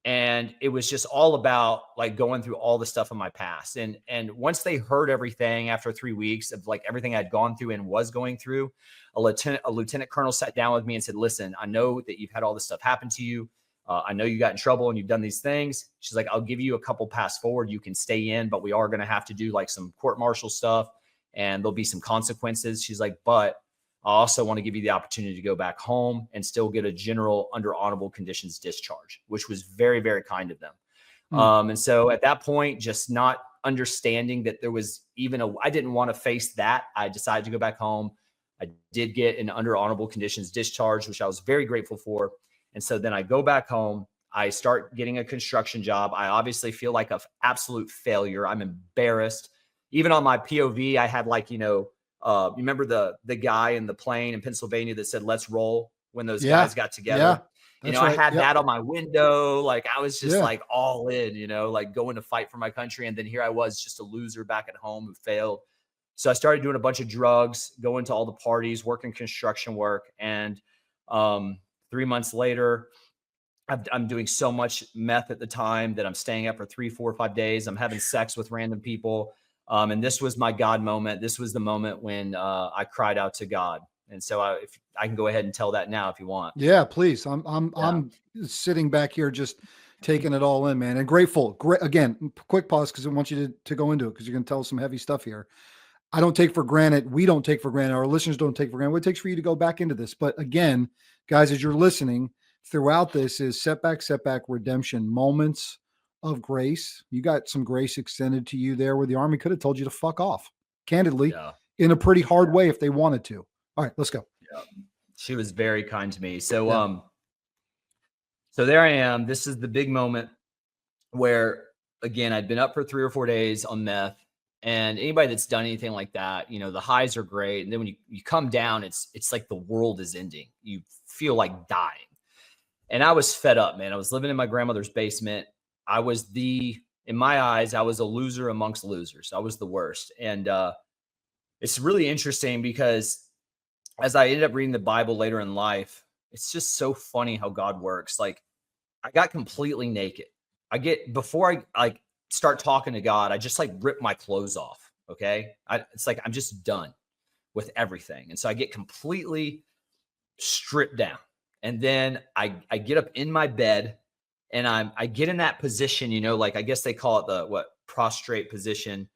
And it was just all about like going through all the stuff in my past. And once they heard everything after 3 weeks of like everything I'd gone through and was going through, a lieutenant colonel sat down with me and said, listen, I know that you've had all this stuff happen to you. I know you got in trouble and you've done these things. She's like, I'll give you a couple pass forward. You can stay in, but we are going to have to do like some court-martial stuff and there'll be some consequences. She's like, but I also want to give you the opportunity to go back home and still get a general under honorable conditions discharge, which was very, very kind of them. And so at that point, just not understanding that there was even I didn't want to face that. I decided to go back home. I did get an under honorable conditions discharge, which I was very grateful for. And so then I go back home. I start getting a construction job. I obviously feel like an absolute failure. I'm embarrassed. Even on my POV, I had like, you remember the guy in the plane in Pennsylvania that said, let's roll when those guys got together. Yeah, I had that on my window. Like I was just like all in, like going to fight for my country. And then here I was just a loser back at home who failed. So I started doing a bunch of drugs, going to all the parties, working construction work. And 3 months later, I'm doing so much meth at the time that I'm staying up for 3, 4, 5 days. I'm having sex with random people. And this was my God moment. This was the moment when I cried out to God. And so if I can go ahead and tell that now if you want. Yeah, please. I'm sitting back here just taking it all in, man, and grateful. Again, quick pause because I want you to go into it because you're going to tell us some heavy stuff here. I don't take for granted. We don't take for granted. Our listeners don't take for granted what it takes for you to go back into this. But again, guys, as you're listening throughout this is setback, redemption, moments of grace. You got some grace extended to you there where the Army could have told you to fuck off, candidly, in a pretty hard way if they wanted to. All right, let's go. Yeah. She was very kind to me. So, so there I am. This is the big moment where, again, I'd been up for 3 or 4 days on meth. And anybody that's done anything like that, the highs are great. And then when you come down, it's like the world is ending. You feel like dying. And I was fed up, man. I was living in my grandmother's basement. I was in my eyes, I was a loser amongst losers. I was the worst. And it's really interesting because as I ended up reading the Bible later in life, it's just so funny how God works. Like I got completely naked. Before I start talking to God, I just like rip my clothes off. Okay. It's like, I'm just done with everything. And so I get completely stripped down. And then I get up in my bed and I get in that position, like, I guess they call it the prostrate position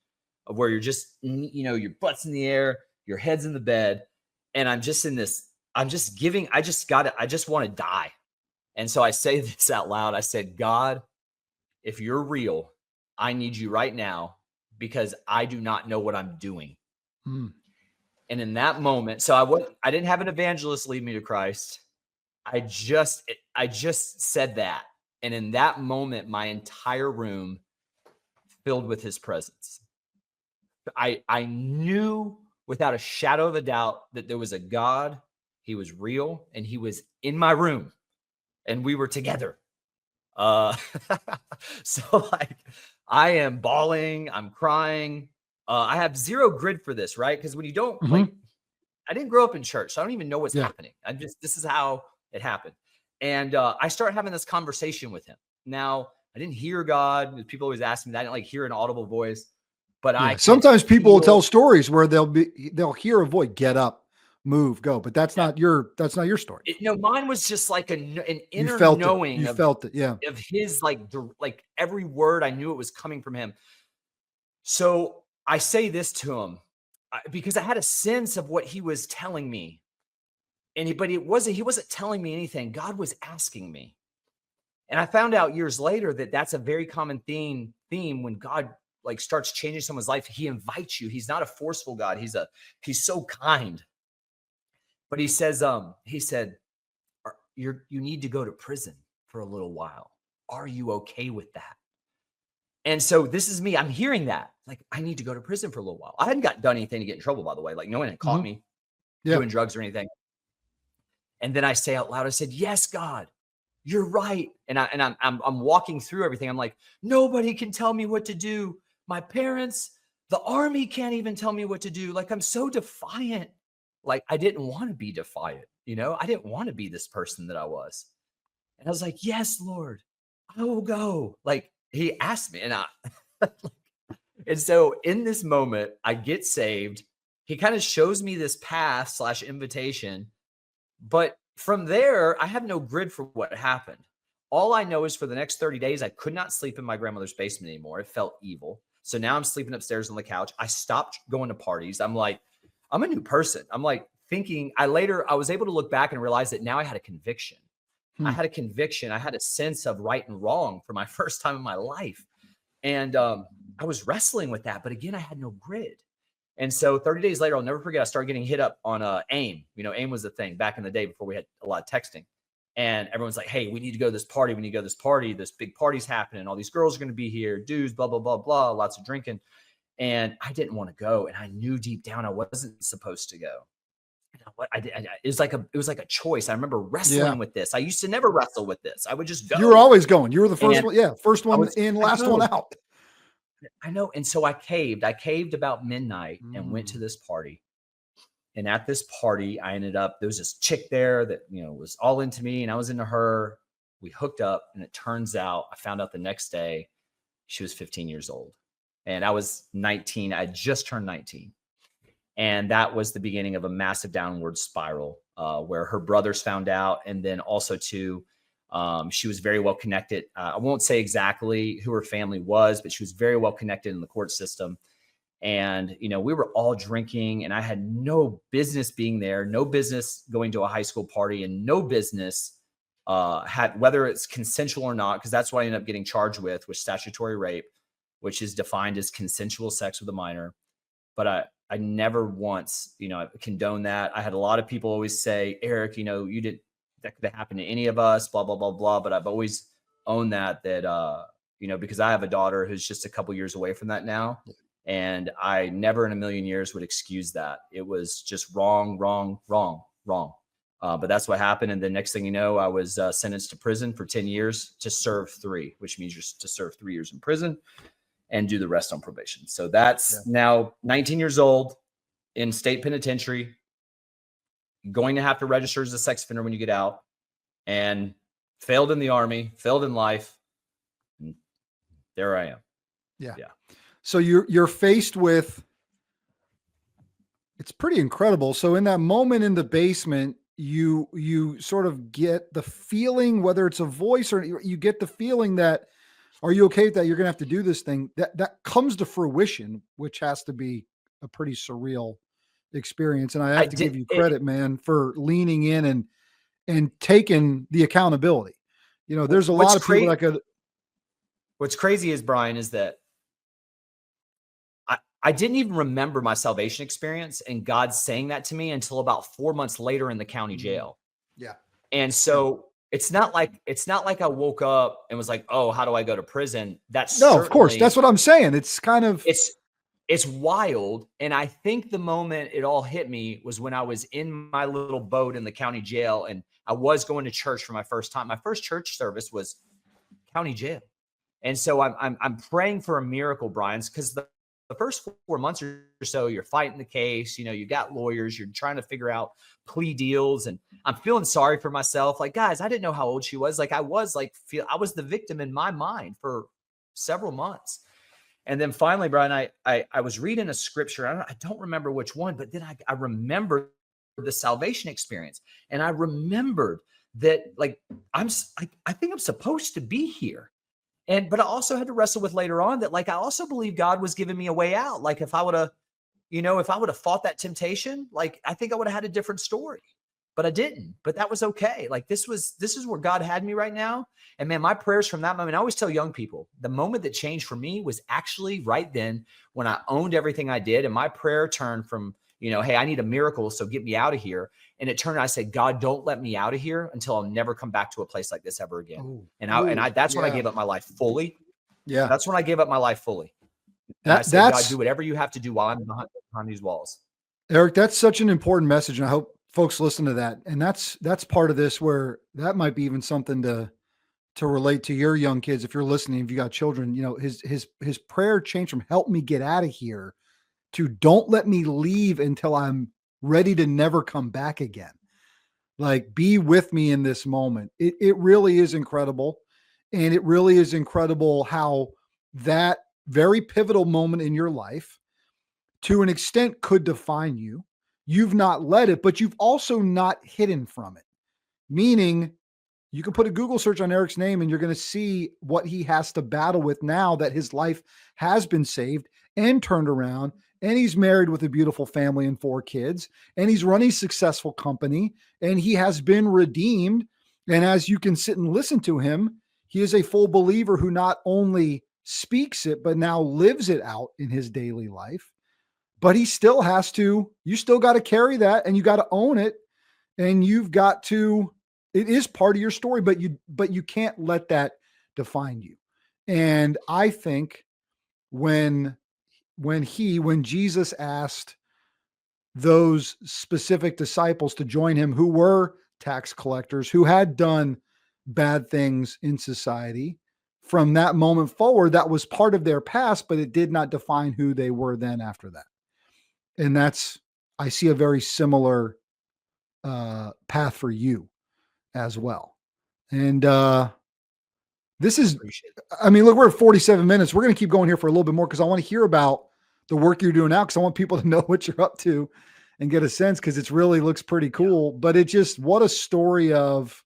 of where you're just, your butt's in the air, your head's in the bed. And I'm just in this, I just want to die. And so I say this out loud. I said, God, if you're real, I need you right now because I do not know what I'm doing. And in that moment, so I didn't have an evangelist lead me to Christ. I just said that. And in that moment, my entire room filled with his presence. I knew without a shadow of a doubt that there was a God. He was real and he was in my room and we were together. So like I am bawling, I'm crying. I have zero grid for this, right? Because when you don't like, I didn't grow up in church, so I don't even know what's happening. This is how it happened. And I start having this conversation with him. Now, I didn't hear God. People always ask me that. I didn't like hear an audible voice, but I sometimes people will tell feel, stories where they'll hear a voice, get up, move, go, but that's not your story. mine was just like an You inner felt it. knowing You felt it. Yeah. of his, like every word, I knew it was coming from him. So I say this to him because I had a sense of what he was telling me. But he wasn't telling me anything. God was asking me. And I found out years later that that's a very common theme when God like starts changing someone's life. He invites you. He's not a forceful God. He's so kind. But he said, you need to go to prison for a little while. Are you okay with that? And so this is me. I'm hearing that. Like, I need to go to prison for a little while. I hadn't done anything to get in trouble, by the way. Like, no one had caught me doing drugs or anything. And then I say out loud, I said, yes, God, you're right. And I'm walking through everything. I'm like, nobody can tell me what to do. My parents, the army can't even tell me what to do. Like, I'm so defiant. Like, I didn't want to be defiant. I didn't want to be this person that I was. And I was like, yes, Lord, I will go. Like, he asked me, and so in this moment, I get saved. He kind of shows me this path / invitation. But from there, I have no grid for what happened. All I know is for the next 30 days, I could not sleep in my grandmother's basement anymore. It felt evil. So now I'm sleeping upstairs on the couch. I stopped going to parties. I'm like, I'm a new person. I'm like thinking, I was able to look back and realize that now I had a conviction. I had a conviction. I had a sense of right and wrong for my first time in my life. And I was wrestling with that. But again, I had no grid. And so 30 days later, I'll never forget, I started getting hit up on AIM. AIM was the thing back in the day before we had a lot of texting. And everyone's like, hey, we need to go to this party. We need to go to this party. This big party's happening. All these girls are going to be here. Dudes, blah, blah, blah, blah. Lots of drinking. And I didn't want to go. And I knew deep down I wasn't supposed to go. It was like a choice. I remember wrestling with this. I used to never wrestle with this. I would just go. You were always going. You were the first one. Yeah. First one in, last one out. I know. And so I caved. I caved about midnight and went to this party. And at this party, I ended up, there was this chick there that, was all into me and I was into her. We hooked up and it turns out, I found out the next day she was 15 years old and I was 19. I had just turned 19. And that was the beginning of a massive downward spiral where her brothers found out. And then also too, she was very well connected. I won't say exactly who her family was, but she was very well connected in the court system. And, we were all drinking and I had no business being there, no business going to a high school party and no business whether it's consensual or not, because that's what I ended up getting charged with statutory rape, which is defined as consensual sex with a minor. But I never once, condone that. I had a lot of people always say, Eric, that could have happened to any of us, blah, blah, blah, blah. But I've always owned that, because I have a daughter who's just a couple years away from that now. And I never in a million years would excuse that. It was just wrong, wrong, wrong, wrong. But that's what happened. And the next thing you know, I was sentenced to prison for 10 years to serve 3, which means you're to serve 3 years in prison and do the rest on probation. So that's now 19 years old in state penitentiary, going to have to register as a sex offender when you get out, and failed in the army, failed in life. And there I am. Yeah. So you're faced with, it's pretty incredible. So in that moment in the basement, you sort of get the feeling, whether it's a voice or you get the feeling that, are you okay with that? You're going to have to do this thing that comes to fruition, which has to be a pretty surreal experience. And I have to give you credit, man, for leaning in and taking the accountability. There's a lot of people that could. What's crazy is, Brian, is that I didn't even remember my salvation experience and God saying that to me until about 4 months later in the county jail. Yeah. And so it's not like I woke up and was like, oh, how do I go to prison? Of course. That's what I'm saying. It's kind of, it's wild. And I think the moment it all hit me was when I was in my little boat in the county jail and I was going to church for my first time. My first church service was county jail. And so I'm praying for a miracle, Brian, because the first 4 months or so, you're fighting the case. You got lawyers, you're trying to figure out plea deals. And I'm feeling sorry for myself. Like, guys, I didn't know how old she was. Like, I was the victim in my mind for several months. And then finally, Brian, I was reading a scripture. I don't remember which one, but then I remember the salvation experience. And I remembered that, like, I think I'm supposed to be here. But I also had to wrestle with later on that, like, I also believe God was giving me a way out. Like, if I would have fought that temptation, like, I think I would have had a different story, but I didn't. But that was okay. Like, this is where God had me right now. And man, my prayers from that moment, I always tell young people, the moment that changed for me was actually right then when I owned everything I did. And my prayer turned from, hey, I need a miracle, so get me out of here. And it turned out, I said, God, don't let me out of here until I'll never come back to a place like this ever again. Ooh, That's when I gave up my life fully. Yeah. That's when I gave up my life fully. And I said, God, do whatever you have to do while I'm behind these walls. Eric, that's such an important message. And I hope folks listen to that. And that's part of this, where that might be even something to relate to your young kids. If you're listening, if you got children, his prayer changed from "help me get out of here" to "don't let me leave until I'm ready to never come back again." Like, be with me in this moment. It really is incredible. And it really is incredible how that very pivotal moment in your life, to an extent, could define you. You've not let it, but you've also not hidden from it. Meaning, you can put a Google search on Eric's name and you're going to see what he has to battle with now that his life has been saved and turned around. And he's married with a beautiful family and 4 kids. And he's running a successful company. And he has been redeemed. And as you can sit and listen to him, he is a full believer who not only speaks it, but now lives it out in his daily life. But he still has to, you still got to carry that, and you got to own it. And you've got to, it is part of your story, but you can't let that define you. And I think when Jesus asked those specific disciples to join him, who were tax collectors, who had done bad things in society, from that moment forward, that was part of their past, but it did not define who they were then after that. And I see a very similar path for you as well. And this is, I mean, look, we're at 47 minutes. We're going to keep going here for a little bit more because I want to hear about the work you're doing now, because I want people to know what you're up to and get a sense, because it really looks pretty cool. Yeah. But it just, what a story of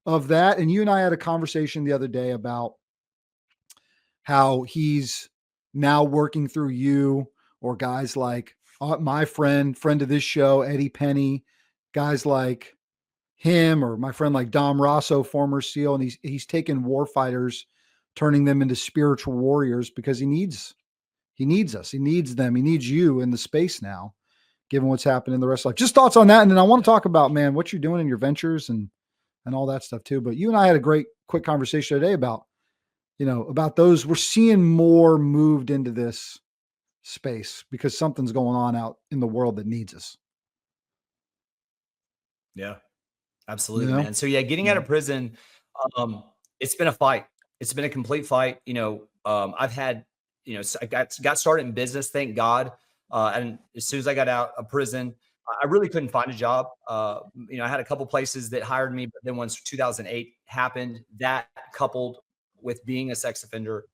that. And you and I had a conversation the other day about how he's now working through you, or guys like my friend of this show, Eddie Penny, guys like him, or my friend like Dom Rosso, former SEAL. And he's taken war fighters, turning them into spiritual warriors, because he needs us. He needs them. He needs you in the space now, given what's happened in the rest of life. Just thoughts on that. And then I want to talk about, man, what you're doing in your ventures and all that stuff too. But you and I had a great quick conversation today about those. We're seeing more moved into this space because something's going on out in the world that needs us. Yeah, absolutely, man. So yeah, getting out of prison, it's been a fight. It's been a complete fight. I've had, I got started in business, thank God. And as soon as I got out of prison, I really couldn't find a job. I had a couple places that hired me, but then once 2008 happened, that coupled with being a sex offender,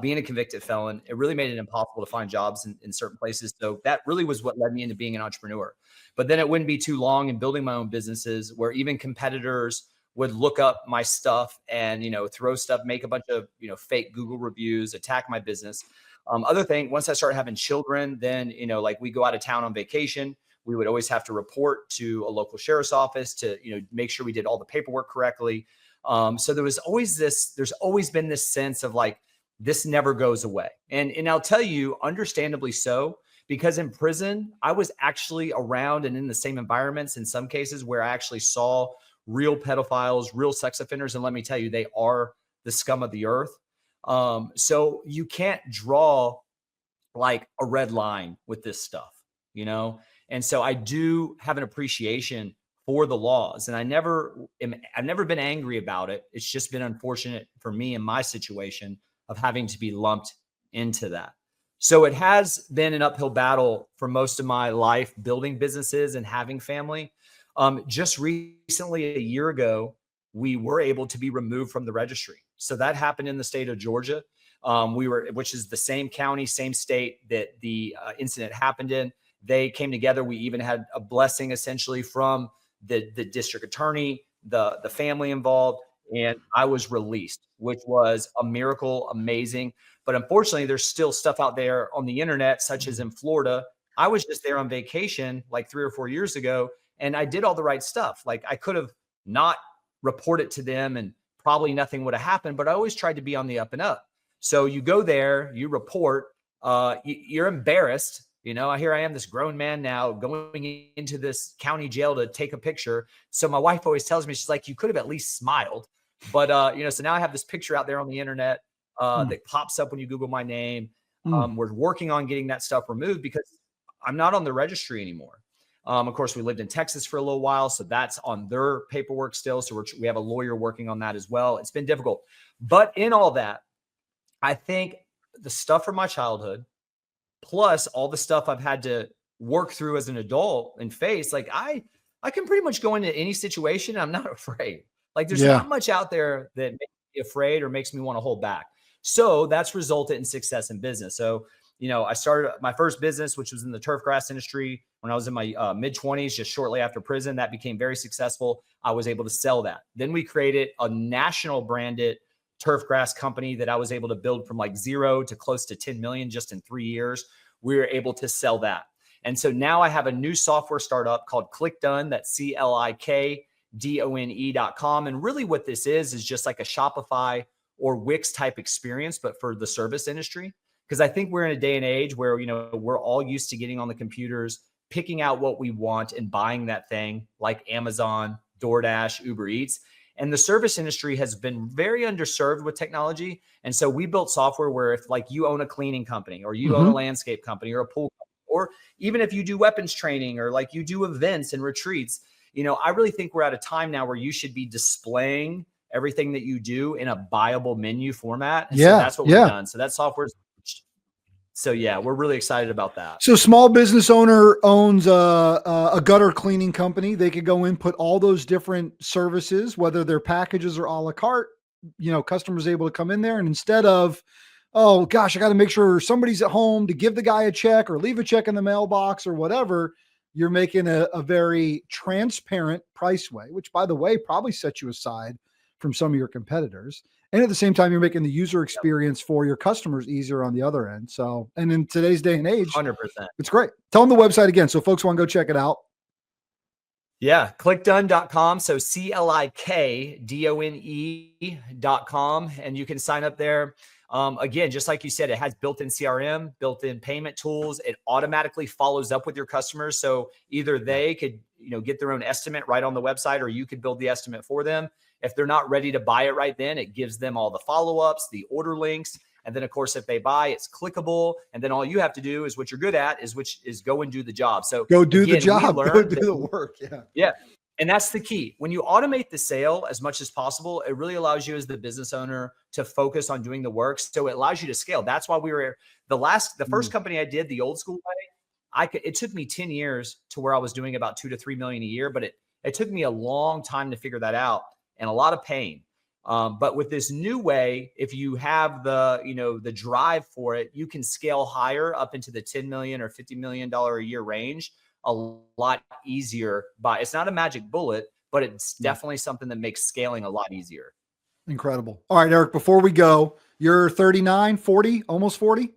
being a convicted felon, it really made it impossible to find jobs in certain places. So that really was what led me into being an entrepreneur. But then it wouldn't be too long in building my own businesses, where even competitors would look up my stuff and, throw stuff, make a bunch of, fake Google reviews, attack my business. Other thing, once I started having children, then, like we go out of town on vacation, we would always have to report to a local sheriff's office to, make sure we did all the paperwork correctly. So there's always been this sense of like, this never goes away. And I'll tell you, understandably so, because in prison, I was actually around and in the same environments in some cases where I actually saw real pedophiles, real sex offenders. And let me tell you, they are the scum of the earth. So you can't draw like a red line with this stuff, And so I do have an appreciation for the laws, and I've never been angry about it. It's just been unfortunate for me in my situation of having to be lumped into that. So it has been an uphill battle for most of my life, building businesses and having family. Just recently, a year ago, we were able to be removed from the registry. So that happened in the state of Georgia. Which is the same county, same state that the incident happened in. They came together. We even had a blessing essentially from the district attorney, the family involved, and I was released, which was a miracle, amazing. But unfortunately, there's still stuff out there on the internet, such as in Florida. I was just there on vacation like 3 or 4 years ago, and I did all the right stuff. Like I could have not reported to them and probably nothing would have happened, but I always tried to be on the up and up. So you go there, you report, you're embarrassed. Here I am, this grown man now going into this county jail to take a picture. So my wife always tells me, she's like, you could have at least smiled. But, so now I have this picture out there on the internet that pops up when you Google my name. We're working on getting that stuff removed because I'm not on the registry anymore. Of course, we lived in Texas for a little while, so that's on their paperwork still. So we have a lawyer working on that as well. It's been difficult. But in all that, I think the stuff from my childhood, plus all the stuff I've had to work through as an adult and face, like I can pretty much go into any situation. I'm not afraid. Like there's not much out there that makes me afraid or makes me want to hold back. So that's resulted in success in business. So, I started my first business, which was in the turf grass industry when I was in my mid-20s, just shortly after prison. That became very successful. I was able to sell that. Then we created a national branded turf grass company that I was able to build from like 0 to close to 10 million just in 3 years. We were able to sell that. And so now I have a new software startup called ClickDone. That's ClickDone.com. And really what this is just like a Shopify or Wix type experience, but for the service industry. Because I think we're in a day and age where, we're all used to getting on the computers, picking out what we want and buying that thing like Amazon, DoorDash, Uber Eats. And the service industry has been very underserved with technology. And so we built software where if like you own a cleaning company or you own a landscape company or a pool company, or even if you do weapons training or like you do events and retreats, I really think we're at a time now where you should be displaying everything that you do in a buyable menu format. And so that's what we've done. So that software's So we're really excited about that. So small business owner owns a gutter cleaning company. They could go in, put all those different services, whether they're packages or a la carte, customers able to come in there. And instead of, oh gosh, I got to make sure somebody's at home to give the guy a check or leave a check in the mailbox or whatever, you're making a very transparent price way, which by the way, probably sets you aside from some of your competitors. And at the same time, you're making the user experience for your customers easier on the other end. So, and in today's day and age, 100%. It's great. Tell them the website again, so folks want to go check it out. Yeah, clickdone.com. So ClickDone.com. And you can sign up there. Again, just like you said, it has built-in CRM, built-in payment tools. It automatically follows up with your customers. So either they could, get their own estimate right on the website, or you could build the estimate for them. If they're not ready to buy it right then, it gives them all the follow-ups, the order links. And then of course, if they buy, it's clickable. And then all you have to do is what you're good at which is go and do the job. So go do the job, go do the work. Yeah. And that's the key. When you automate the sale as much as possible, it really allows you as the business owner to focus on doing the work. So it allows you to scale. That's why we were the first company I did the old school way. It took me 10 years to where I was doing about 2 to 3 million a year, but it took me a long time to figure that out and a lot of pain. But with this new way, if you have the drive for it, you can scale higher up into the 10 million or $50 million a year range a lot easier. It's not a magic bullet, but it's definitely something that makes scaling a lot easier. Incredible. All right, Eric, before we go, you're 39, 40, almost 40?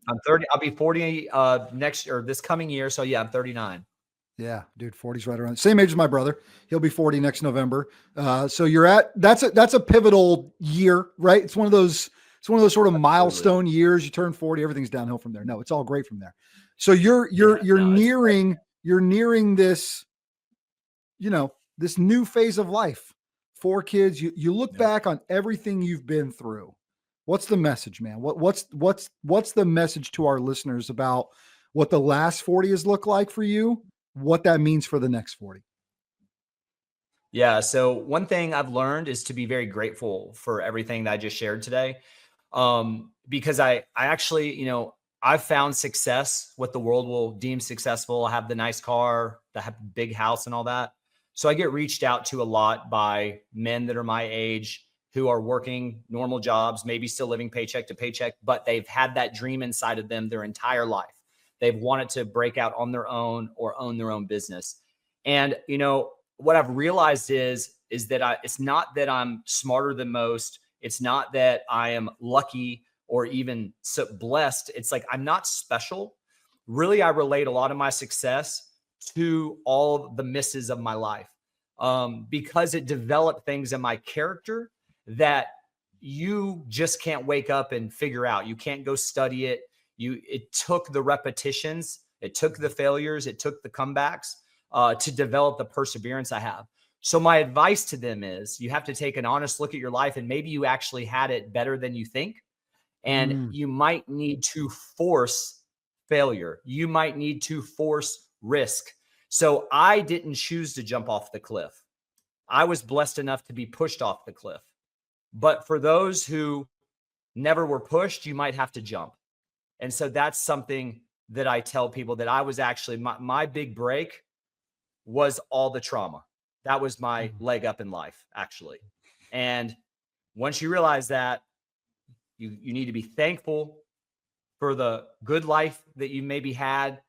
I'm 30. I'll be 40 this coming year. So yeah, I'm 39. Yeah, dude, 40's right around same age as my brother. He'll be 40 next November. So that's a pivotal year, right? It's one of those sort of milestone years. You turn 40, everything's downhill from there. No, it's all great from there. So you're nearing this, this new phase of life. 4 kids. You look back on everything you've been through. What's the message, man? What's the message to our listeners about what the last 40 has looked like for you? What that means for the next 40. Yeah. So one thing I've learned is to be very grateful for everything that I just shared today. Because I actually, I've found success, what the world will deem successful. I have the nice car, the big house and all that. So I get reached out to a lot by men that are my age who are working normal jobs, maybe still living paycheck to paycheck, but they've had that dream inside of them their entire life. They've wanted to break out on their own or own their own business. And, you know, what I've realized is that it's not that I'm smarter than most. It's not that I am lucky or even so blessed. It's like, I'm not special. Really, I relate a lot of my success to all the misses of my life, because it developed things in my character that you just can't wake up and figure out. You can't go study it. It took the repetitions, it took the failures, it took the comebacks to develop the perseverance I have. So my advice to them is you have to take an honest look at your life, and maybe you actually had it better than you think. And you might need to force failure. You might need to force risk. So I didn't choose to jump off the cliff. I was blessed enough to be pushed off the cliff. But for those who never were pushed, you might have to jump. And so that's something that I tell people, that I was actually, my big break was all the trauma. That was my leg up in life, actually. And once you realize that, you need to be thankful for the good life that you maybe had,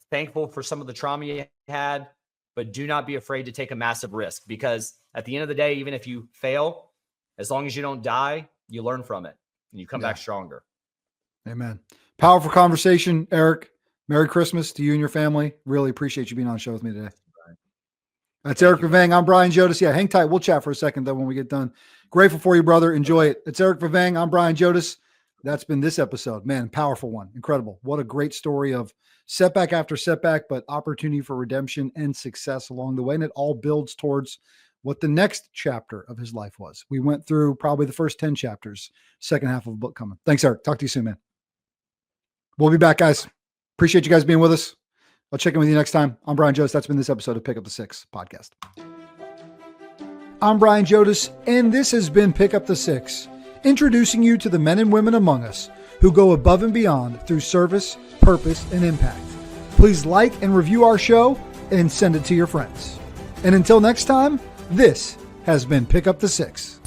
thankful for some of the trauma you had, but do not be afraid to take a massive risk, because at the end of the day, even if you fail, as long as you don't die, you learn from it and you come back stronger. Amen. Powerful conversation, Eric. Merry Christmas to you and your family. Really appreciate you being on the show with me today. That's Eric Vevang. I'm Brian Jodis. Yeah, hang tight. We'll chat for a second, though, when we get done. Grateful for you, brother. Enjoy it. It's Eric Vevang. I'm Brian Jodis. That's been this episode. Man, powerful one. Incredible. What a great story of setback after setback, but opportunity for redemption and success along the way. And it all builds towards what the next chapter of his life was. We went through probably the first 10 chapters, second half of the book coming. Thanks, Eric. Talk to you soon, man. We'll be back, guys. Appreciate you guys being with us. I'll check in with you next time. I'm Brian Jodis. That's been this episode of Pick Up the Six podcast. I'm Brian Jodis, and this has been Pick Up the Six, introducing you to the men and women among us who go above and beyond through service, purpose, and impact. Please like and review our show and send it to your friends. And until next time, this has been Pick Up the Six.